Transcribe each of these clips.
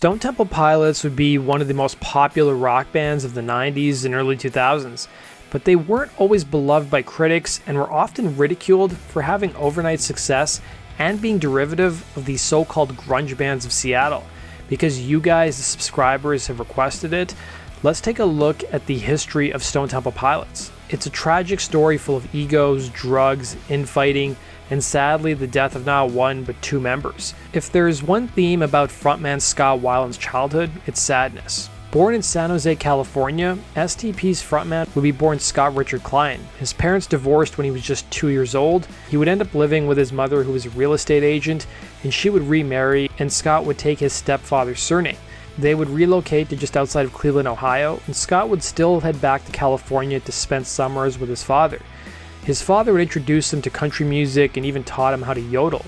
Stone Temple Pilots would be one of the most popular rock bands of the 90s and early 2000s, but they weren't always beloved by critics and were often ridiculed for having overnight success and being derivative of the so-called grunge bands of Seattle. Because you guys, the subscribers, have requested it, let's take a look at the history of Stone Temple Pilots. It's a tragic story full of egos, drugs, infighting, and sadly the death of not one but two members. If there's one theme about frontman Scott Weiland's childhood, it's sadness. Born in San Jose, California, STP's frontman would be born Scott Richard Klein. His parents divorced when he was just 2 years old. He would end up living with his mother, who was a real estate agent, and she would remarry, and Scott would take his stepfather's surname. They would relocate to just outside of Cleveland, Ohio, and Scott would still head back to California to spend summers with his father. His father would introduce him to country music and even taught him how to yodel.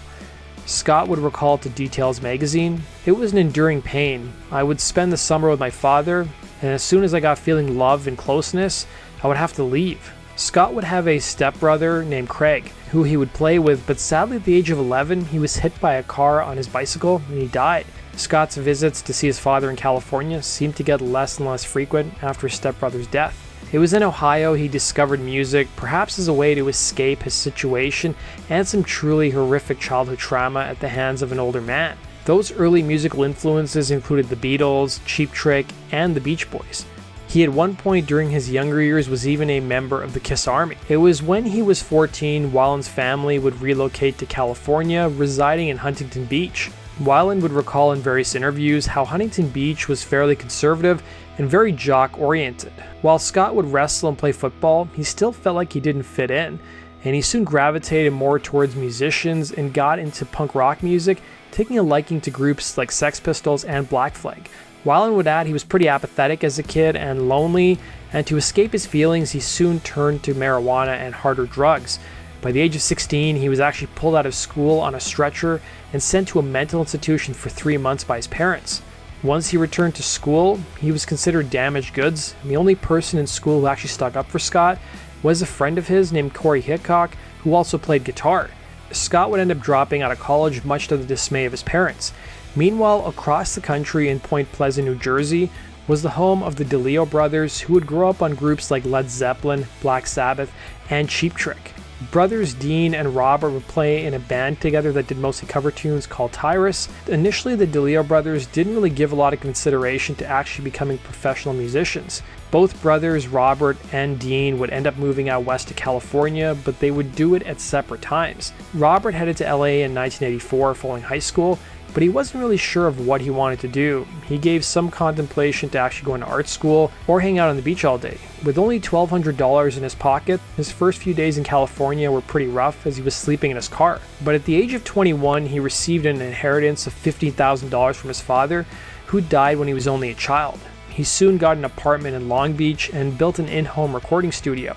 Scott would recall to Details magazine, "It was an enduring pain. I would spend the summer with my father, and as soon as I got feeling love and closeness, I would have to leave." Scott would have a stepbrother named Craig, who he would play with, but sadly at the age of 11, he was hit by a car on his bicycle and he died. Scott's visits to see his father in California seemed to get less and less frequent after his stepbrother's death. It was in Ohio he discovered music, perhaps as a way to escape his situation and some truly horrific childhood trauma at the hands of an older man. Those early musical influences included the Beatles, Cheap Trick, and the Beach Boys. He at one point during his younger years was even a member of the Kiss Army. It was when he was 14, Weiland's family would relocate to California, residing in Huntington Beach. Weiland would recall in various interviews how Huntington Beach was fairly conservative and very jock-oriented. While Scott would wrestle and play football, he still felt like he didn't fit in, and he soon gravitated more towards musicians and got into punk rock music, taking a liking to groups like Sex Pistols and Black Flag. Weiland would add he was pretty apathetic as a kid and lonely, and to escape his feelings, he soon turned to marijuana and harder drugs. By the age of 16, he was actually pulled out of school on a stretcher and sent to a mental institution for 3 months by his parents. Once he returned to school, he was considered damaged goods, and the only person in school who actually stuck up for Scott was a friend of his named Corey Hickok, who also played guitar. Scott would end up dropping out of college, much to the dismay of his parents. Meanwhile, across the country in Point Pleasant, New Jersey, was the home of the DeLeo brothers, who would grow up on groups like Led Zeppelin, Black Sabbath, and Cheap Trick. Brothers Dean and Robert would play in a band together that did mostly cover tunes called Tyrus. Initially, the DeLeo brothers didn't really give a lot of consideration to actually becoming professional musicians. Both brothers, Robert and Dean, would end up moving out west to California, but they would do it at separate times. Robert headed to LA in 1984 following high school, but he wasn't really sure of what he wanted to do. He gave some contemplation to actually going to art school or hang out on the beach all day. With only $1,200 in his pocket, his first few days in California were pretty rough as he was sleeping in his car. But at the age of 21, he received an inheritance of $15,000 from his father, who died when he was only a child. He soon got an apartment in Long Beach and built an in-home recording studio.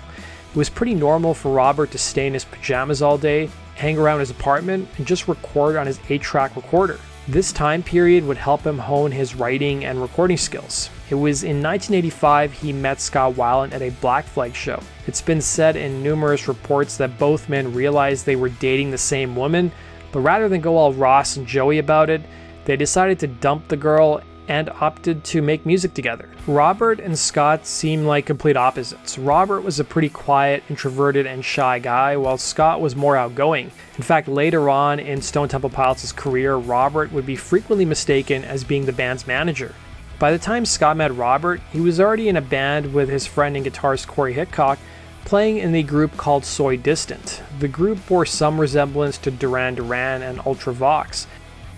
It was pretty normal for Robert to stay in his pajamas all day, hang around his apartment, and just record on his 8-track recorder. This time period would help him hone his writing and recording skills. It was in 1985 he met Scott Weiland at a Black Flag show. It's been said in numerous reports that both men realized they were dating the same woman, but rather than go all Ross and Joey about it, they decided to dump the girl and opted to make music together. Robert and Scott seemed like complete opposites. Robert was a pretty quiet, introverted, and shy guy, while Scott was more outgoing. In fact, later on in Stone Temple Pilots' career, Robert would be frequently mistaken as being the band's manager. By the time Scott met Robert, he was already in a band with his friend and guitarist Corey Hickok, playing in the group called Soy Distant. The group bore some resemblance to Duran Duran and Ultravox.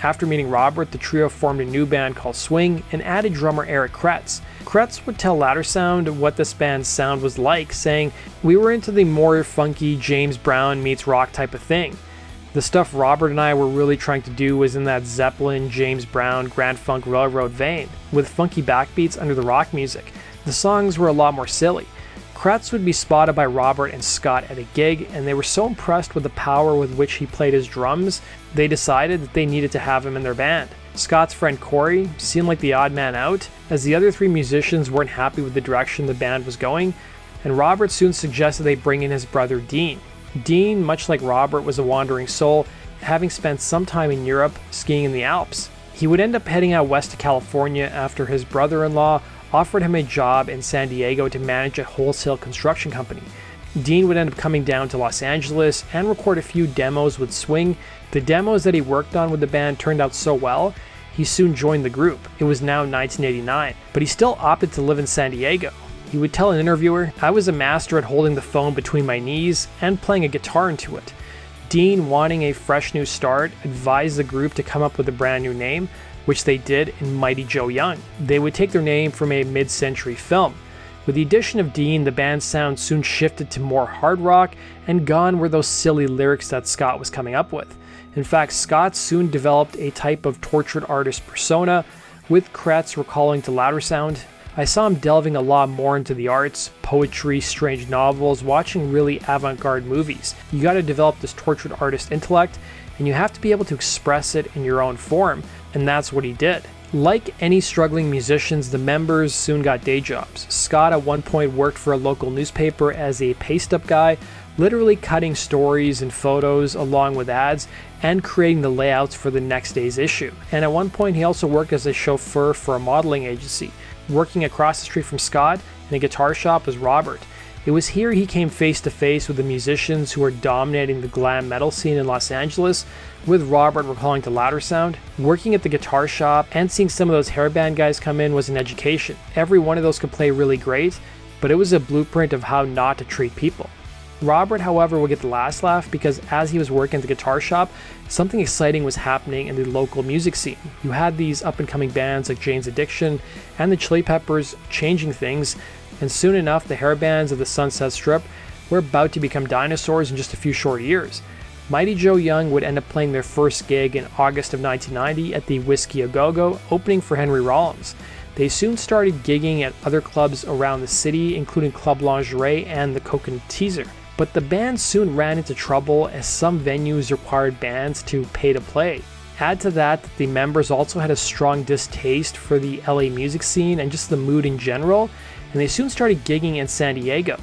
After meeting Robert, the trio formed a new band called Swing and added drummer Eric Kretz. Kretz would tell Laddersound what this band's sound was like, saying, "We were into the more funky James Brown meets rock type of thing. The stuff Robert and I were really trying to do was in that Zeppelin, James Brown, Grand Funk Railroad vein, with funky backbeats under the rock music. The songs were a lot more silly." Kretz would be spotted by Robert and Scott at a gig, and they were so impressed with the power with which he played his drums, they decided that they needed to have him in their band. Scott's friend Corey seemed like the odd man out, as the other three musicians weren't happy with the direction the band was going, and Robert soon suggested they bring in his brother Dean. Dean, much like Robert, was a wandering soul, having spent some time in Europe skiing in the Alps. He would end up heading out west to California after his brother-in-law offered him a job in San Diego to manage a wholesale construction company. Dean would end up coming down to Los Angeles and record a few demos with Swing. The demos that he worked on with the band turned out so well, he soon joined the group. It was now 1989, but he still opted to live in San Diego. He would tell an interviewer, "I was a master at holding the phone between my knees and playing a guitar into it." Dean, wanting a fresh new start, advised the group to come up with a brand new name, which they did in Mighty Joe Young. They would take their name from a mid-century film. With the addition of Dean, the band's sound soon shifted to more hard rock, and gone were those silly lyrics that Scott was coming up with. In fact, Scott soon developed a type of tortured artist persona, with Kretz recalling to Louder Sound, "I saw him delving a lot more into the arts, poetry, strange novels, watching really avant-garde movies. You gotta develop this tortured artist intellect, and you have to be able to express it in your own form," and that's what he did. Like any struggling musicians, the members soon got day jobs. Scott at one point worked for a local newspaper as a paste-up guy, literally cutting stories and photos along with ads and creating the layouts for the next day's issue. And at one point he also worked as a chauffeur for a modeling agency. Working across the street from Scott in a guitar shop was Robert. It was here he came face to face with the musicians who were dominating the glam metal scene in Los Angeles, with Robert recalling to Louder Sound, "Working at the guitar shop and seeing some of those hairband guys come in was an education. Every one of those could play really great, but it was a blueprint of how not to treat people." Robert, however, would get the last laugh because as he was working at the guitar shop, something exciting was happening in the local music scene. You had these up-and-coming bands like Jane's Addiction and the Chili Peppers changing things, and soon enough the hair bands of the Sunset Strip were about to become dinosaurs in just a few short years. Mighty Joe Young would end up playing their first gig in August of 1990 at the Whiskey A Go-Go, opening for Henry Rollins. They soon started gigging at other clubs around the city, including Club Lingerie and the Coconut Teaser. But the band soon ran into trouble as some venues required bands to pay to play. Add to that the members also had a strong distaste for the LA music scene and just the mood in general, and they soon started gigging in San Diego.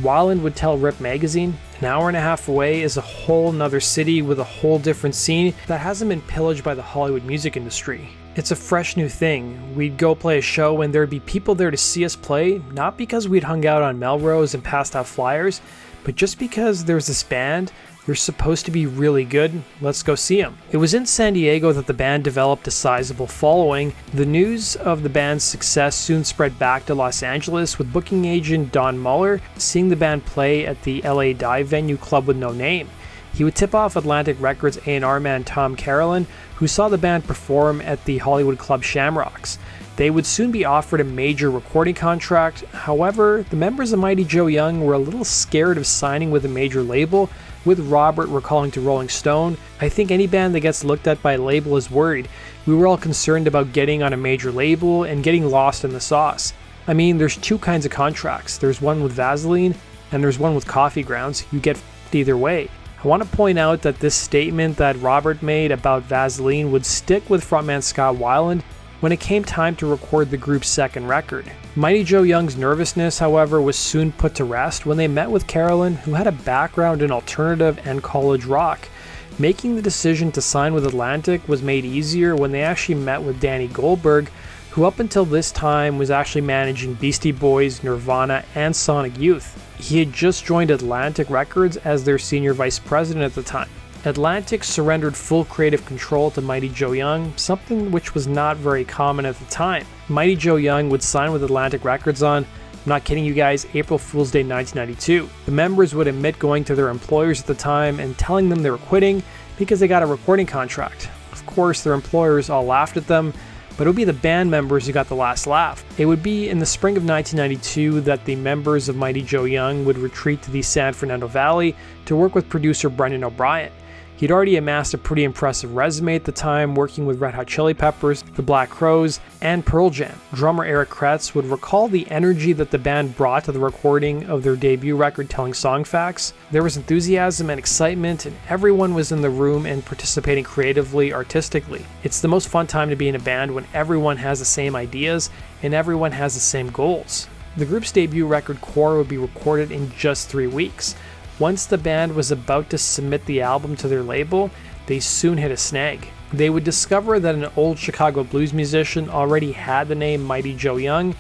Weiland would tell Rip Magazine, "An hour and a half away is a whole nother city with a whole different scene that hasn't been pillaged by the Hollywood music industry. It's a fresh new thing. We'd go play a show and there'd be people there to see us play, not because we'd hung out on Melrose and passed out flyers, but just because there's this band, they're supposed to be really good, let's go see them." It was in San Diego that the band developed a sizable following. The news of the band's success soon spread back to Los Angeles, with booking agent Don Muller seeing the band play at the LA dive venue Club with No Name. He would tip off Atlantic Records A&R man Tom Carolyn, who saw the band perform at the Hollywood club Shamrocks. They would soon be offered a major recording contract. However, the members of Mighty Joe Young were a little scared of signing with a major label, with Robert recalling to Rolling Stone, "I think any band that gets looked at by a label is worried. We were all concerned about getting on a major label and getting lost in the sauce. I mean, there's two kinds of contracts. There's one with Vaseline and there's one with coffee grounds. You get either way." I want to point out that this statement that Robert made about Vaseline would stick with frontman Scott Weiland when it came time to record the group's second record. Mighty Joe Young's nervousness, however, was soon put to rest when they met with Carolyn, who had a background in alternative and college rock. Making the decision to sign with Atlantic was made easier when they actually met with Danny Goldberg, who up until this time was actually managing Beastie Boys, Nirvana, and Sonic Youth. He had just joined Atlantic Records as their senior vice president at the time. Atlantic surrendered full creative control to Mighty Joe Young, something which was not very common at the time. Mighty Joe Young would sign with Atlantic Records on, I'm not kidding you guys, April Fool's Day 1992. The members would admit going to their employers at the time and telling them they were quitting because they got a recording contract. Of course, their employers all laughed at them, but it would be the band members who got the last laugh. It would be in the spring of 1992 that the members of Mighty Joe Young would retreat to the San Fernando Valley to work with producer Brendan O'Brien. He'd already amassed a pretty impressive resume at the time, working with Red Hot Chili Peppers, the Black Crowes, and Pearl Jam. Drummer Eric Kretz would recall the energy that the band brought to the recording of their debut record, telling Songfacts. There was enthusiasm and excitement, and everyone was in the room and participating creatively, artistically. It's the most fun time to be in a band when everyone has the same ideas and everyone has the same goals. The group's debut record, Core, would be recorded in just 3 weeks. Once the band was about to submit the album to their label, they soon hit a snag. They would discover that an old Chicago blues musician already had the name Mighty Joe Young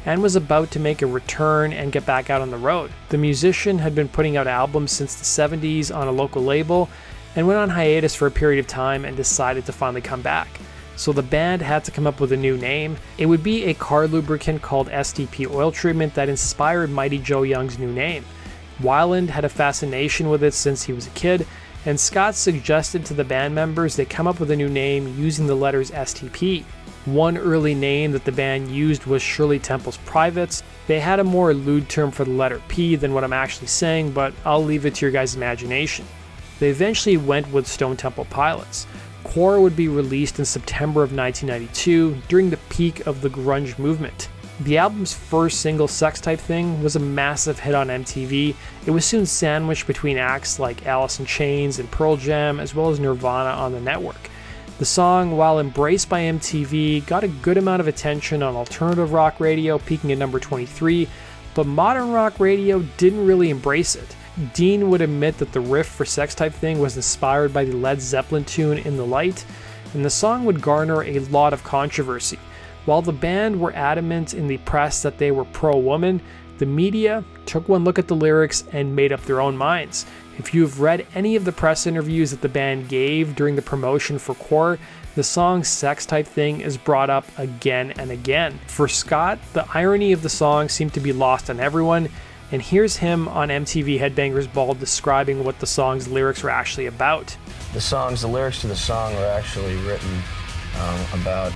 and was about to make a return and get back out on the road. The musician had been putting out albums since the 70s on a local label and went on hiatus for a period of time and decided to finally come back. So the band had to come up with a new name. It would be a car lubricant called STP oil treatment that inspired Mighty Joe Young's new name. Weiland had a fascination with it since he was a kid, and Scott suggested to the band members they come up with a new name using the letters STP. One early name that the band used was Shirley Temple's Privates. They had a more lewd term for the letter P than what I'm actually saying, but I'll leave it to your guys' imagination. They eventually went with Stone Temple Pilots. Core would be released in September of 1992 during the peak of the grunge movement. The album's first single, Sex Type Thing, was a massive hit on MTV. It was soon sandwiched between acts like Alice in Chains and Pearl Jam, as well as Nirvana on the network. The song, while embraced by MTV, got a good amount of attention on alternative rock radio, peaking at number 23, but modern rock radio didn't really embrace it. Dean would admit that the riff for Sex Type Thing was inspired by the Led Zeppelin tune In the Light, and the song would garner a lot of controversy. While the band were adamant in the press that they were pro-woman, the media took one look at the lyrics and made up their own minds. If you've read any of the press interviews that the band gave during the promotion for Core, the song Sex Type Thing is brought up again and again. For Scott, the irony of the song seemed to be lost on everyone, and here's him on MTV Headbangers Ball describing what the song's lyrics were actually about. The lyrics to the song were actually written about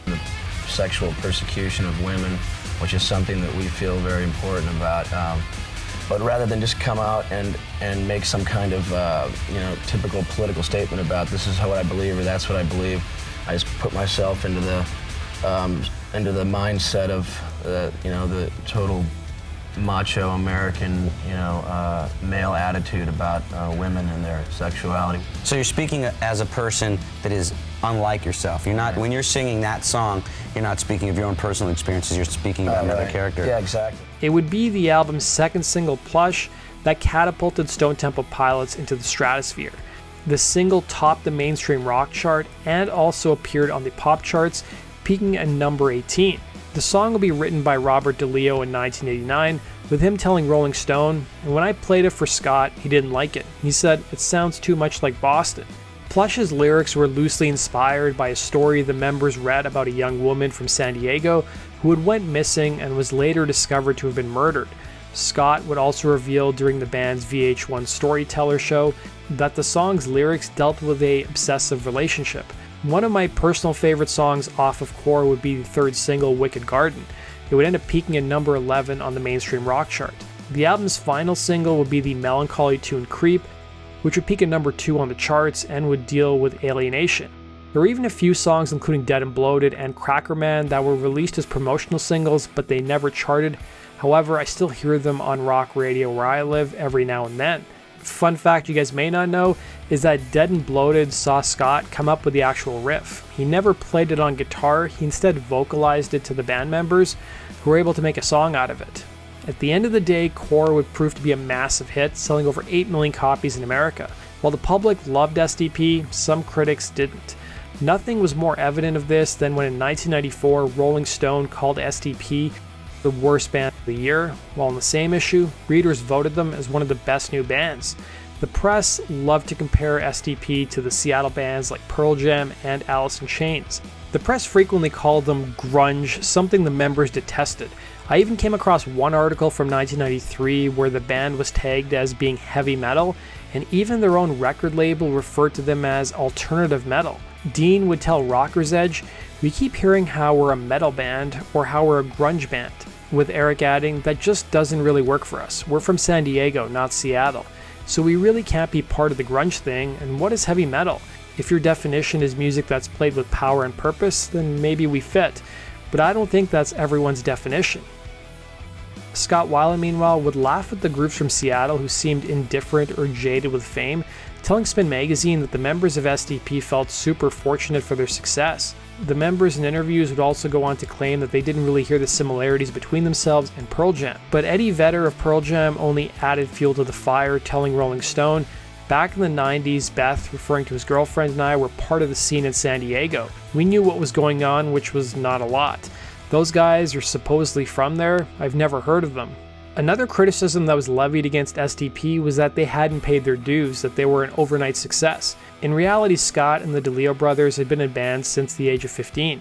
the sexual persecution of women, which is something that we feel very important about. But rather than just come out and make some kind of typical political statement about this is what I believe or that's what I believe, I just put myself into the mindset of the total macho American male attitude about women and their sexuality. So you're speaking as a person that is unlike yourself. You're not, when you're singing that song, you're not speaking of your own personal experiences, you're speaking about another character. Yeah, exactly. It would be the album's second single, Plush, that catapulted Stone Temple Pilots into the stratosphere. The single topped the mainstream rock chart and also appeared on the pop charts, peaking at number 18. The song will be written by Robert DeLeo in 1989, with him telling Rolling Stone, and when I played it for Scott, he didn't like it. He said, "It sounds too much like Boston." Plush's lyrics were loosely inspired by a story the members read about a young woman from San Diego who had went missing and was later discovered to have been murdered. Scott would also reveal during the band's VH1 Storyteller show that the song's lyrics dealt with an obsessive relationship. One of my personal favorite songs off of Core would be the third single, Wicked Garden. It would end up peaking at number 11 on the mainstream rock chart. The album's final single would be the melancholy tune Creep, which would peak at number 2 on the charts and would deal with alienation. There were even a few songs, including Dead and Bloated and Cracker Man, that were released as promotional singles, but they never charted. However, I still hear them on rock radio where I live every now and then. Fun fact you guys may not know is that Dead and Bloated saw Scott come up with the actual riff. He never played it on guitar, he instead vocalized it to the band members, who were able to make a song out of it. At the end of the day, Core would prove to be a massive hit, selling over 8 million copies in America. While the public loved STP, some critics didn't. Nothing was more evident of this than when in 1994, Rolling Stone called STP the worst band of the year, while in the same issue, readers voted them as one of the best new bands. The press loved to compare STP to the Seattle bands like Pearl Jam and Alice in Chains. The press frequently called them grunge, something the members detested. I even came across one article from 1993 where the band was tagged as being heavy metal, and even their own record label referred to them as alternative metal. Dean would tell Rocker's Edge, "We keep hearing how we're a metal band or how we're a grunge band," with Eric adding, "That just doesn't really work for us. We're from San Diego, not Seattle. So we really can't be part of the grunge thing, and what is heavy metal? If your definition is music that's played with power and purpose, then maybe we fit. But I don't think that's everyone's definition." Scott Weiland, meanwhile, would laugh at the groups from Seattle who seemed indifferent or jaded with fame, telling Spin magazine that the members of STP felt super fortunate for their success. The members in interviews would also go on to claim that they didn't really hear the similarities between themselves and Pearl Jam. But Eddie Vedder of Pearl Jam only added fuel to the fire, telling Rolling Stone, Back in the 90s, Beth, referring to his girlfriend, and I were part of the scene in San Diego. We knew what was going on, which was not a lot. Those guys are supposedly from there. I've never heard of them. Another criticism that was levied against SDP was that they hadn't paid their dues, that they were an overnight success. In reality, Scott and the DeLeo brothers had been in bands since the age of 15.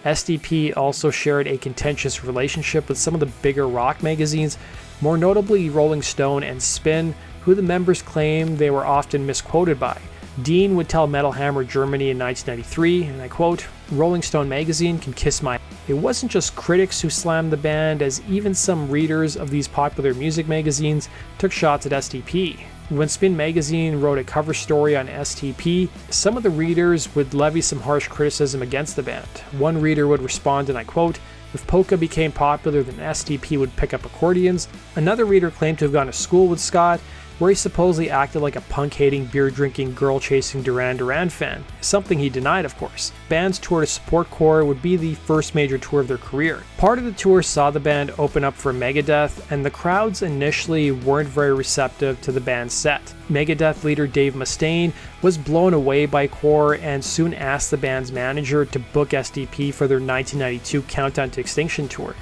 SDP also shared a contentious relationship with some of the bigger rock magazines, more notably Rolling Stone and Spin, who the members claimed they were often misquoted by. Dean would tell Metal Hammer Germany in 1993, and I quote, "Rolling Stone magazine can kiss my..." It wasn't just critics who slammed the band, as even some readers of these popular music magazines took shots at SDP. When Spin magazine wrote a cover story on STP, some of the readers would levy some harsh criticism against the band. One reader would respond, and I quote, "If polka became popular, then STP would pick up accordions." Another reader claimed to have gone to school with Scott, where he supposedly acted like a punk-hating, beer-drinking, girl-chasing Duran Duran fan, something he denied, of course. Band's tour to support Core would be the first major tour of their career. Part of the tour saw the band open up for Megadeth, and the crowds initially weren't very receptive to the band's set. Megadeth leader Dave Mustaine was blown away by Core and soon asked the band's manager to book SDP for their 1992 Countdown to Extinction tour.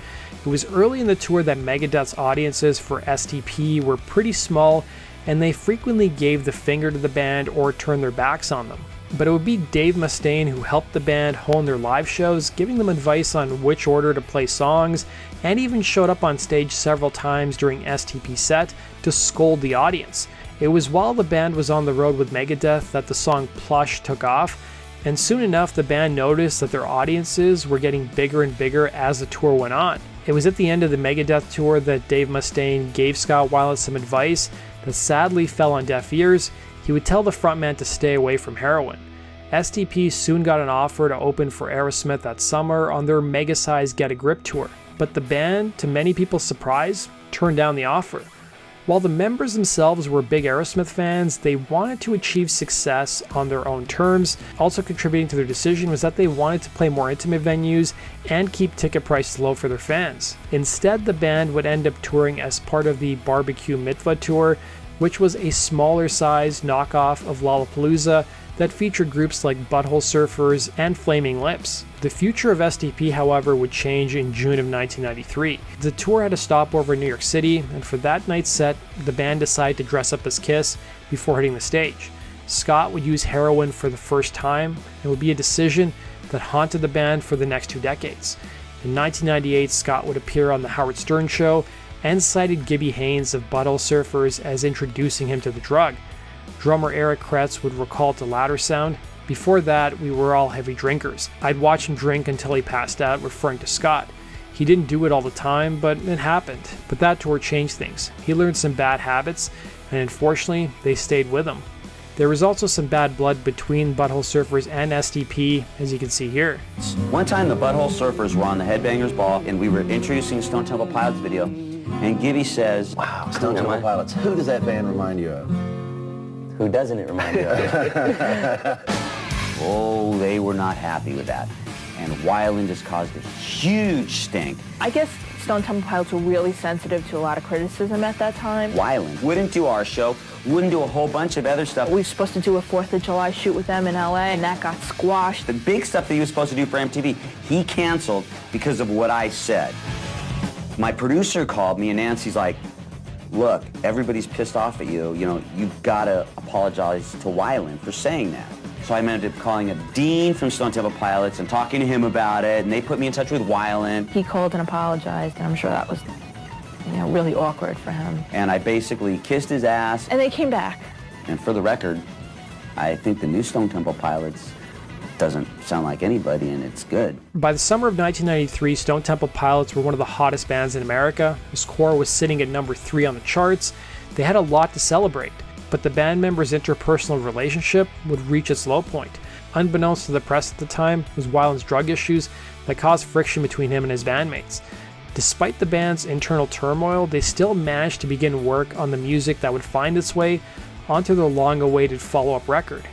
It was early in the tour that Megadeth's audiences for STP were pretty small, and they frequently gave the finger to the band or turned their backs on them. But it would be Dave Mustaine who helped the band hone their live shows, giving them advice on which order to play songs, and even showed up on stage several times during STP set to scold the audience. It was while the band was on the road with Megadeth that the song Plush took off, and soon enough the band noticed that their audiences were getting bigger and bigger as the tour went on. It was at the end of the Megadeth tour that Dave Mustaine gave Scott Weiland some advice that sadly fell on deaf ears. He would tell the frontman to stay away from heroin. SDP soon got an offer to open for Aerosmith that summer on their mega-sized Get a Grip tour, but the band, to many people's surprise, turned down the offer. While the members themselves were big Aerosmith fans, they wanted to achieve success on their own terms. Also contributing to their decision was that they wanted to play more intimate venues and keep ticket prices low for their fans. Instead, the band would end up touring as part of the Barbecue Mitzvah tour, which was a smaller sized knockoff of Lollapalooza that featured groups like Butthole Surfers and Flaming Lips. The future of SDP, however, would change in June of 1993. The tour had a stopover in New York City, and for that night's set, the band decided to dress up as Kiss before hitting the stage. Scott would use heroin for the first time, and would be a decision that haunted the band for the next 2 decades. In 1998, Scott would appear on The Howard Stern Show and cited Gibby Haynes of Butthole Surfers as introducing him to the drug. Drummer Eric Kretz would recall the latter sound. "Before that, we were all heavy drinkers. I'd watch him drink until he passed out," referring to Scott. He didn't do it all the time, but it happened. But that tour changed things. He learned some bad habits, and unfortunately, they stayed with him. There was also some bad blood between Butthole Surfers and SDP, as you can see here. One time the Butthole Surfers were on the Headbangers Ball, and we were introducing Stone Temple Pilots video, and Gibby says, Wow, Stone Temple Pilots. Who does that band remind you of? "Who doesn't it remind you of?" Oh, they were not happy with that. And Weiland just caused a huge stink. I guess Stone Temple Pilots were really sensitive to a lot of criticism at that time. Weiland wouldn't do our show, wouldn't do a whole bunch of other stuff. We were supposed to do a 4th of July shoot with them in LA, and that got squashed. The big stuff that he was supposed to do for MTV, he canceled because of what I said. My producer called me, and Nancy's like, "Look, everybody's pissed off at you. You know, you've got to apologize to Weiland for saying that." So I ended up calling up Dean from Stone Temple Pilots and talking to him about it, and they put me in touch with Weiland. He called and apologized, and I'm sure that was, really awkward for him. And I basically kissed his ass. And they came back. And for the record, I think the new Stone Temple Pilots doesn't sound like anybody, and it's good. By the summer of 1993, Stone Temple Pilots were one of the hottest bands in America. His Core was sitting at number 3 on the charts. They had a lot to celebrate, but the band members' interpersonal relationship would reach its low point. Unbeknownst to the press at the time was Weiland's drug issues that caused friction between him and his bandmates. Despite the band's internal turmoil, they still managed to begin work on the music that would find its way onto their long-awaited follow-up record.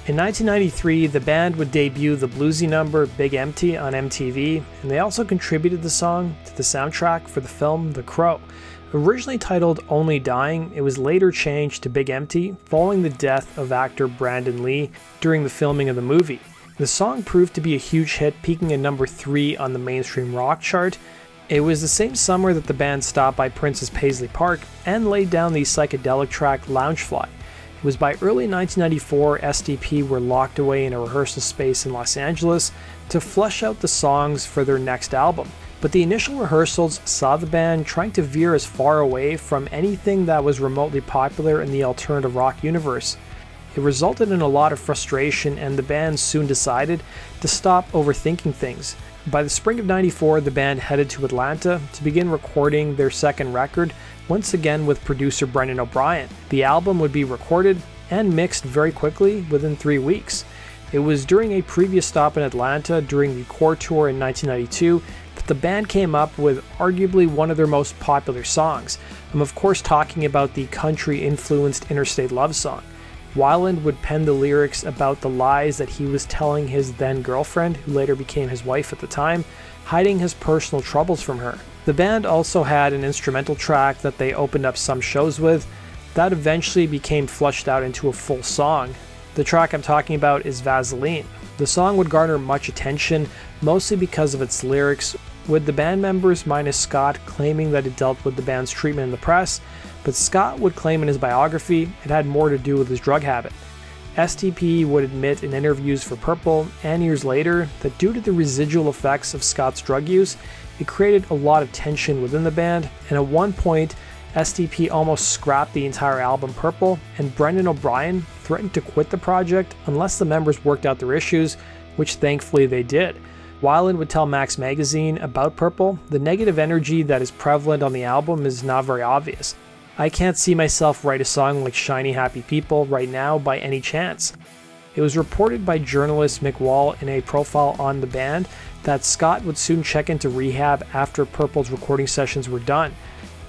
In 1993, the band would debut the bluesy number Big Empty on MTV, and they also contributed the song to the soundtrack for the film The Crow, Originally titled Only Dying, it was later changed to Big Empty following the death of actor Brandon Lee during the filming of the movie. The song proved to be a huge hit, peaking at number 3 on the mainstream rock chart. It was the same summer that the band stopped by Prince's Paisley Park and laid down the psychedelic track Loungefly. It was by early 1994 SDP were locked away in a rehearsal space in Los Angeles to flesh out the songs for their next album. But the initial rehearsals saw the band trying to veer as far away from anything that was remotely popular in the alternative rock universe. It resulted in a lot of frustration, and the band soon decided to stop overthinking things. By the spring of '94, the band headed to Atlanta to begin recording their second record, once again with producer Brendan O'Brien. The album would be recorded and mixed very quickly within 3 weeks. It was during a previous stop in Atlanta during the Core Tour in 1992 that the band came up with arguably one of their most popular songs. I'm of course talking about the country-influenced Interstate Love song. Weiland would pen the lyrics about the lies that he was telling his then-girlfriend, who later became his wife at the time, hiding his personal troubles from her. The band also had an instrumental track that they opened up some shows with that eventually became fleshed out into a full song. The track I'm talking about is Vaseline. The song would garner much attention, mostly because of its lyrics, with the band members minus Scott claiming that it dealt with the band's treatment in the press, but Scott would claim in his biography it had more to do with his drug habit. STP would admit in interviews for Purple and years later that due to the residual effects of Scott's drug use, it created a lot of tension within the band, and at one point, STP almost scrapped the entire album Purple, and Brendan O'Brien threatened to quit the project unless the members worked out their issues, which thankfully they did. Weiland would tell Max Magazine about Purple, the negative energy that is prevalent on the album is not very obvious. I can't see myself write a song like Shiny Happy People right now by any chance. It was reported by journalist Mick Wall in a profile on the band that Scott would soon check into rehab after Purple's recording sessions were done.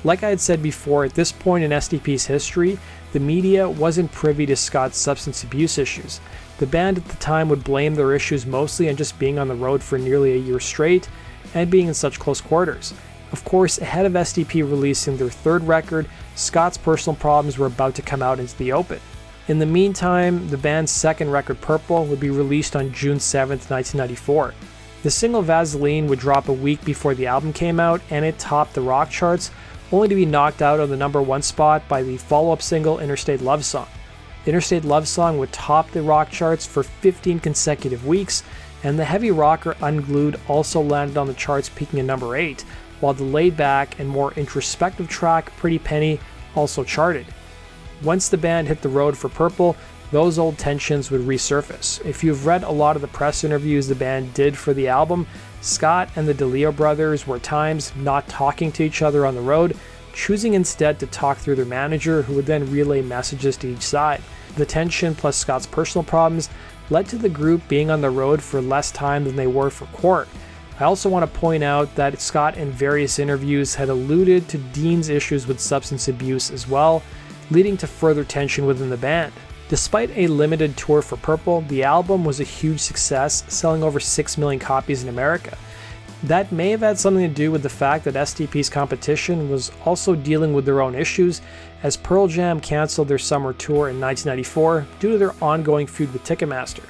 Like I had said before, at this point in STP's history, the media wasn't privy to Scott's substance abuse issues. The band at the time would blame their issues mostly on just being on the road for nearly a year straight and being in such close quarters. Of course, ahead of STP releasing their third record, Scott's personal problems were about to come out into the open. In the meantime, the band's second record, Purple, would be released on June 7th, 1994. The single Vaseline would drop a week before the album came out, and it topped the rock charts, only to be knocked out on the number 1 spot by the follow-up single Interstate Love Song. Interstate Love Song would top the rock charts for 15 consecutive weeks, and the heavy rocker Unglued also landed on the charts, peaking at number 8, while the laid-back and more introspective track Pretty Penny also charted. Once the band hit the road for Purple, those old tensions would resurface. If you've read a lot of the press interviews the band did for the album, Scott and the DeLeo brothers were at times not talking to each other on the road, choosing instead to talk through their manager, who would then relay messages to each side. The tension plus Scott's personal problems led to the group being on the road for less time than they were for Court. I also want to point out that Scott in various interviews had alluded to Dean's issues with substance abuse as well, leading to further tension within the band. Despite a limited tour for Purple, the album was a huge success, selling over 6 million copies in America. That may have had something to do with the fact that STP's competition was also dealing with their own issues, as Pearl Jam canceled their summer tour in 1994 due to their ongoing feud with Ticketmaster.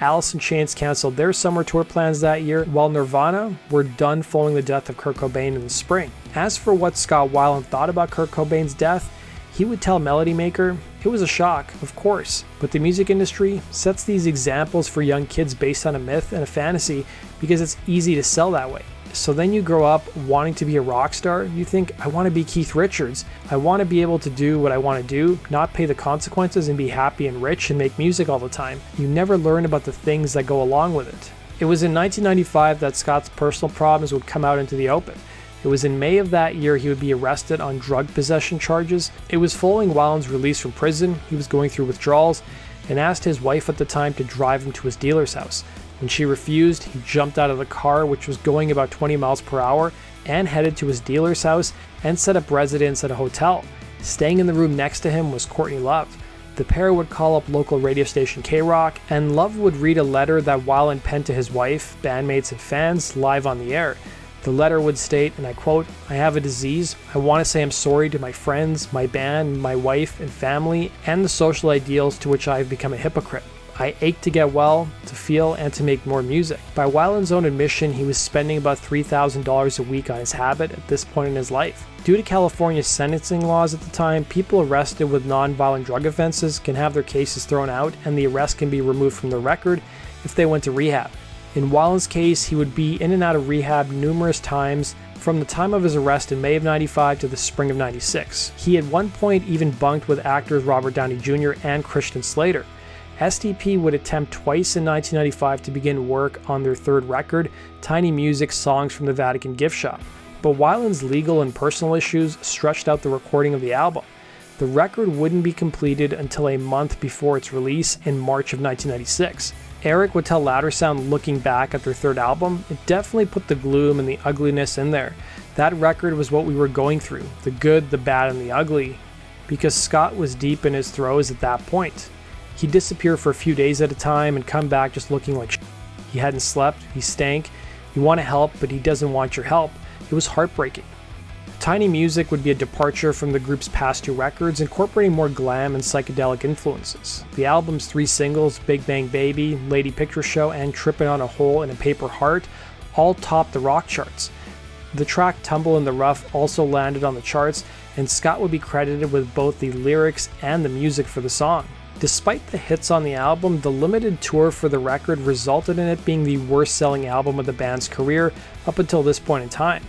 Alice in Chains canceled their summer tour plans that year, while Nirvana were done following the death of Kurt Cobain in the spring. As for what Scott Weiland thought about Kurt Cobain's death, he would tell Melody Maker, "It was a shock, of course, but the music industry sets these examples for young kids based on a myth and a fantasy because it's easy to sell that way. So then you grow up wanting to be a rock star, you think, I want to be Keith Richards. I want to be able to do what I want to do, not pay the consequences and be happy and rich and make music all the time. You never learn about the things that go along with it." It was in 1995 that Scott's personal problems would come out into the open. It was in May of that year he would be arrested on drug possession charges. It was following Weiland's release from prison. He was going through withdrawals and asked his wife at the time to drive him to his dealer's house. When she refused, he jumped out of the car, which was going about 20 miles per hour, and headed to his dealer's house and set up residence at a hotel. Staying in the room next to him was Courtney Love. The pair would call up local radio station K-Rock, and Love would read a letter that Weiland penned to his wife, bandmates, and fans live on the air. The letter would state, and I quote, "I have a disease. I want to say I'm sorry to my friends, my band, my wife and family, and the social ideals to which I have become a hypocrite. I ache to get well, to feel, and to make more music." By Weiland's own admission, he was spending about $3,000 a week on his habit at this point in his life. Due to California's sentencing laws at the time, people arrested with non-violent drug offenses can have their cases thrown out, and the arrest can be removed from the record if they went to rehab. In Weiland's case, he would be in and out of rehab numerous times from the time of his arrest in May of '95 to the spring of '96. He at one point even bunked with actors Robert Downey Jr. and Christian Slater. SDP would attempt twice in 1995 to begin work on their third record, Tiny Music's Songs from the Vatican Gift Shop. But Weiland's legal and personal issues stretched out the recording of the album. The record wouldn't be completed until a month before its release in March of 1996. Eric would tell Louder Sound, looking back at their third album, "It definitely put the gloom and the ugliness in there. That record was what we were going through, the good, the bad, and the ugly," because Scott was deep in his throes at that point. He'd disappear for a few days at a time and come back just looking like shit. He hadn't slept, he stank, you want to help, but he doesn't want your help. It was heartbreaking. Tiny Music would be a departure from the group's past two records, incorporating more glam and psychedelic influences. The album's three singles, Big Bang Baby, Lady Picture Show, and Trippin' on a Hole in a Paper Heart, all topped the rock charts. The track Tumble in the Rough also landed on the charts, and Scott would be credited with both the lyrics and the music for the song. Despite the hits on the album, the limited tour for the record resulted in it being the worst-selling album of the band's career up until this point in time.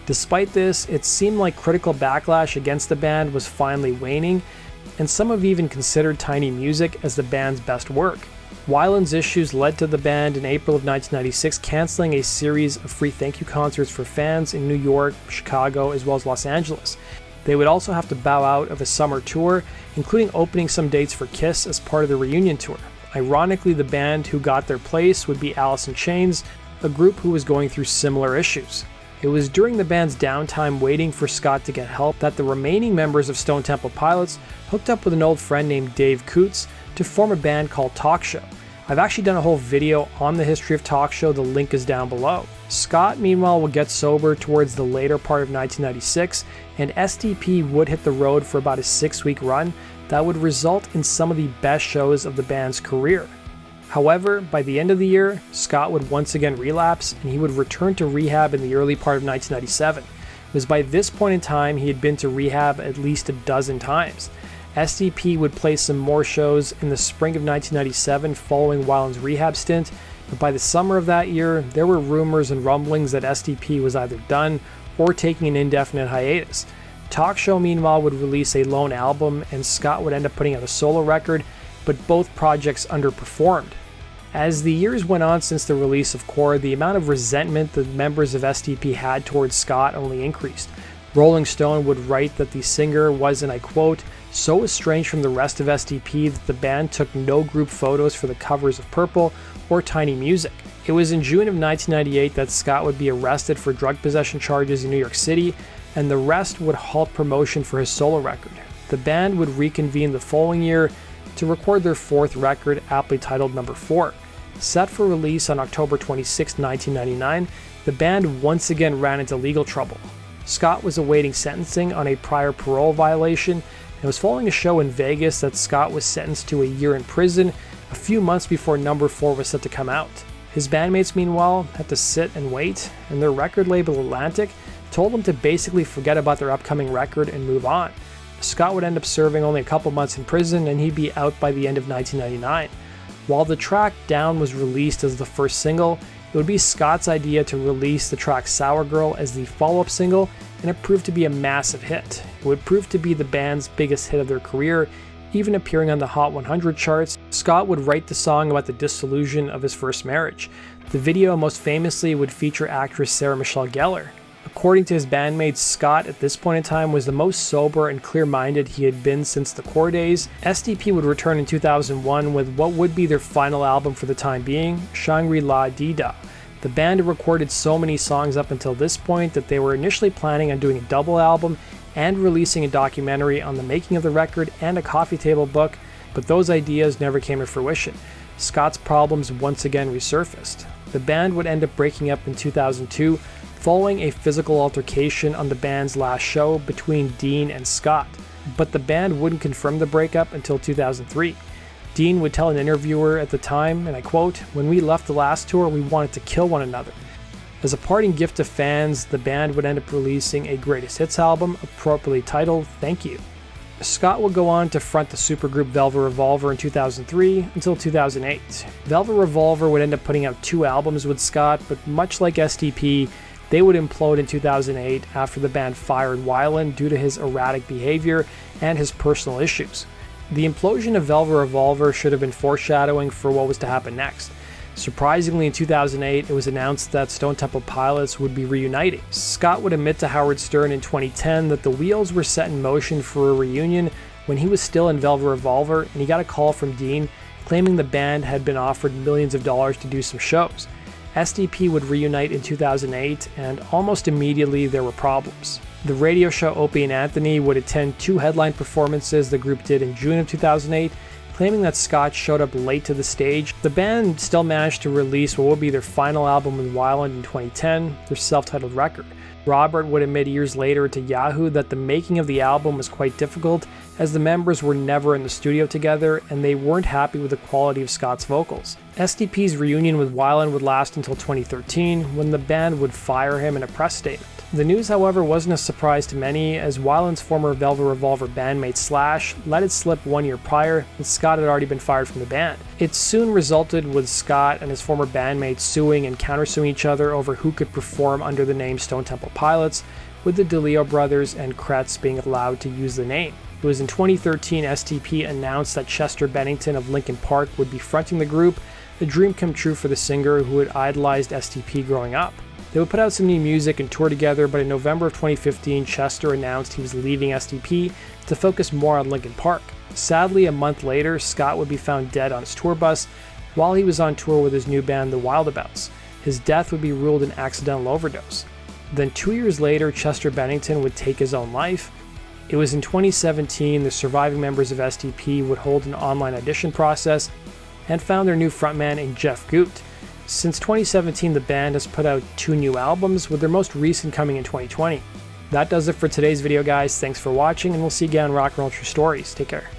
Despite this, it seemed like critical backlash against the band was finally waning, and some have even considered Tiny Music as the band's best work. Weiland's issues led to the band in April of 1996 canceling a series of free thank you concerts for fans in New York, Chicago, as well as Los Angeles. They would also have to bow out of a summer tour, including opening some dates for Kiss as part of the reunion tour. Ironically, the band who got their place would be Alice in Chains, a group who was going through similar issues. It was during the band's downtime waiting for Scott to get help that the remaining members of Stone Temple Pilots hooked up with an old friend named Dave Coots to form a band called Talk Show. I've actually done a whole video on the history of Talk Show, the link is down below. Scott, meanwhile, would get sober towards the later part of 1996, and SDP would hit the road for about a 6-week run that would result in some of the best shows of the band's career. However, by the end of the year, Scott would once again relapse, and he would return to rehab in the early part of 1997. It was by this point in time he had been to rehab at least a dozen times. SDP would play some more shows in the spring of 1997 following Weiland's rehab stint, but by the summer of that year, there were rumors and rumblings that SDP was either done or taking an indefinite hiatus. Talk Show, meanwhile, would release a lone album, and Scott would end up putting out a solo record, but both projects underperformed. As the years went on since the release of Core, the amount of resentment the members of SDP had towards Scott only increased. Rolling Stone would write that the singer was, and I quote, "so estranged from the rest of SDP that the band took no group photos for the covers of Purple or Tiny Music." It was in June of 1998 that Scott would be arrested for drug possession charges in New York City, and the rest would halt promotion for his solo record. The band would reconvene the following year to record their fourth record, aptly titled Number 4. Set for release on October 26, 1999, the band once again ran into legal trouble. Scott was awaiting sentencing on a prior parole violation and was following a show in Vegas that Scott was sentenced to a year in prison a few months before Number 4 was set to come out. His bandmates, meanwhile, had to sit and wait, and their record label Atlantic told them to basically forget about their upcoming record and move on. Scott would end up serving only a couple months in prison, and he'd be out by the end of 1999. While the track Down was released as the first single, it would be Scott's idea to release the track Sour Girl as the follow-up single, and it proved to be a massive hit. It would prove to be the band's biggest hit of their career, even appearing on the Hot 100 charts. Scott would write the song about the disillusion of his first marriage. The video most famously would feature actress Sarah Michelle Gellar. According to his bandmates, Scott at this point in time was the most sober and clear-minded he had been since the Core days. SDP would return in 2001 with what would be their final album for the time being, Shangri-La Dee-Da. The band had recorded so many songs up until this point that they were initially planning on doing a double album and releasing a documentary on the making of the record and a coffee table book, but those ideas never came to fruition. Scott's problems once again resurfaced. The band would end up breaking up in 2002, following a physical altercation on the band's last show between Dean and Scott. But the band wouldn't confirm the breakup until 2003. Dean would tell an interviewer at the time, and I quote, "When we left the last tour, we wanted to kill one another." As a parting gift to fans, the band would end up releasing a greatest hits album, appropriately titled Thank You. Scott would go on to front the supergroup Velvet Revolver in 2003 until 2008. Velvet Revolver would end up putting out 2 albums with Scott, but much like STP, they would implode in 2008 after the band fired Weiland due to his erratic behavior and his personal issues. The implosion of Velvet Revolver should have been foreshadowing for what was to happen next. Surprisingly, in 2008, it was announced that Stone Temple Pilots would be reuniting. Scott would admit to Howard Stern in 2010 that the wheels were set in motion for a reunion when he was still in Velvet Revolver, and he got a call from Dean claiming the band had been offered millions of dollars to do some shows. STP would reunite in 2008, and almost immediately there were problems. The radio show Opie and Anthony would attend 2 headline performances the group did in June of 2008, claiming that Scott showed up late to the stage. The band still managed to release what would be their final album with Weiland in 2010, their self-titled record. Robert would admit years later to Yahoo that the making of the album was quite difficult, as the members were never in the studio together and they weren't happy with the quality of Scott's vocals. STP's reunion with Weiland would last until 2013, when the band would fire him in a press statement. The news, however, wasn't a surprise to many, as Weiland's former Velvet Revolver bandmate Slash let it slip 1 year prior that Scott had already been fired from the band. It soon resulted with Scott and his former bandmates suing and countersuing each other over who could perform under the name Stone Temple Pilots, with the DeLeo brothers and Kretz being allowed to use the name. It was in 2013 STP announced that Chester Bennington of Linkin Park would be fronting the group, a dream come true for the singer who had idolized STP growing up. They would put out some new music and tour together, but in November of 2015, Chester announced he was leaving STP to focus more on Linkin Park. Sadly, a month later, Scott would be found dead on his tour bus while he was on tour with his new band, The Wildabouts. His death would be ruled an accidental overdose. Then 2 years later, Chester Bennington would take his own life. It was in 2017 the surviving members of STP would hold an online audition process and found their new frontman in Jeff Goot. Since 2017, the band has put out 2 new albums, with their most recent coming in 2020. That does it for today's video, guys. Thanks for watching, and we'll see you again on Rock and Roll True Stories. Take care.